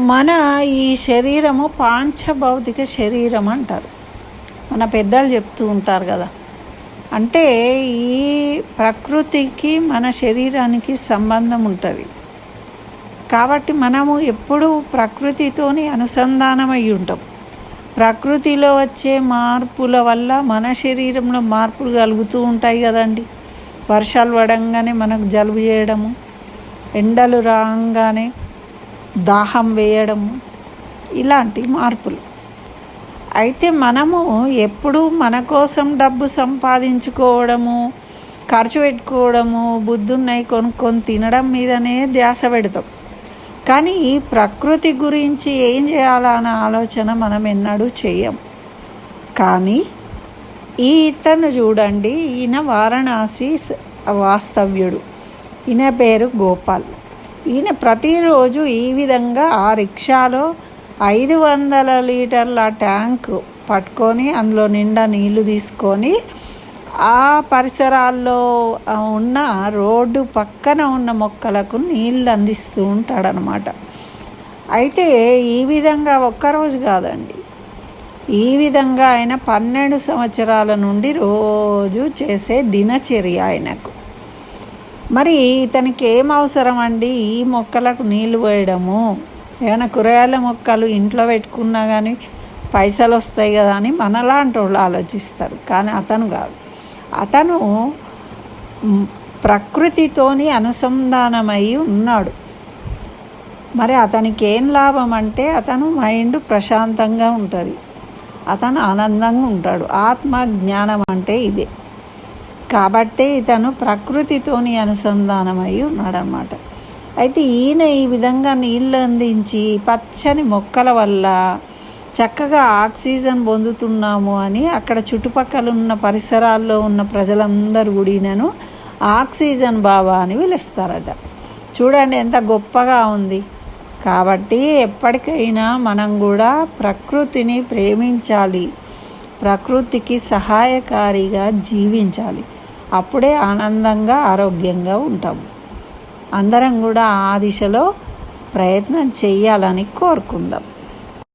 మన ఈ శరీరము పాంచభౌతిక శరీరం అంటారు. మన పెద్దలు చెప్తూ ఉంటారు కదా. అంటే ఈ ప్రకృతికి మన శరీరానికి సంబంధం ఉంటుంది. కాబట్టి మనము ఎప్పుడూ ప్రకృతితోని అనుసంధానమై ఉంటాం. ప్రకృతిలో వచ్చే మార్పుల వల్ల మన శరీరంలో మార్పులు కలుగుతూ ఉంటాయి కదండి. వర్షాలు పడంగానే మనకు జలుబు చేయడము, ఎండలు రాగానే దాహం వేయడము, ఇలాంటి మార్పులు. అయితే మనము ఎప్పుడూ మన కోసం డబ్బు సంపాదించుకోవడము, ఖర్చు పెట్టుకోవడము, బుద్ధున్నాయి కొనుక్కొని తినడం మీదనే ధ్యాస పెడతాం. కానీ ఈ ప్రకృతి గురించి ఏం చేయాలన్న ఆలోచన మనం ఎన్నడూ చేయం. కానీ ఇతను చూడండి, ఈయన వారణాసి వాస్తవ్యుడు. ఈయన పేరు గోపాల్. ఈయన ప్రతిరోజు ఈ విధంగా ఆ రిక్షాలో 500 లీటర్ల ట్యాంకు పట్టుకొని అందులో నిండా నీళ్లు తీసుకొని ఆ పరిసరాల్లో ఉన్న రోడ్డు పక్కన ఉన్న మొక్కలకు నీళ్ళు అందిస్తూ ఉంటాడనమాట. అయితే ఈ విధంగా ఒక్కరోజు కాదండి, ఈ విధంగా ఆయన 12 సంవత్సరాల నుండి రోజు చేసే దినచర్య ఆయనకు. మరి ఇతనికి ఏం అవసరం అండి ఈ మొక్కలకు నీళ్లు పోయడము? ఏమైనా కూరగాయల మొక్కలు ఇంట్లో పెట్టుకున్నా కానీ పైసలు వస్తాయి కదా అని మనలాంటి వాళ్ళు ఆలోచిస్తారు. కానీ అతను కాదు. అతను ప్రకృతితోని అనుసంధానమై ఉన్నాడు. మరి అతనికి ఏం లాభం అంటే అతను మైండ్ ప్రశాంతంగా ఉంటుంది, అతను ఆనందంగా ఉంటాడు. ఆత్మ జ్ఞానం అంటే ఇదే. కాబట్టి ఇతను ప్రకృతితోని అనుసంధానమై ఉన్నాడనమాట. అయితే ఈయన ఈ విధంగా నీళ్ళు అందించి పచ్చని మొక్కల వల్ల చక్కగా ఆక్సిజన్ పొందుతున్నాము అని అక్కడ చుట్టుపక్కల ఉన్న పరిసరాల్లో ఉన్న ప్రజలందరూ కూడా ఈయనను ఆక్సిజన్ బాబా అని పిలుస్తారట. చూడండి ఎంత గొప్పగా ఉంది. కాబట్టి ఎప్పటికైనా మనం కూడా ప్రకృతిని ప్రేమించాలి, ప్రకృతికి సహాయకారిగా జీవించాలి. అప్పుడే ఆనందంగా ఆరోగ్యంగా ఉంటాము. అందరం కూడా ఆ దిశలో ప్రయత్నం చేయాలని కోరుకుందాం.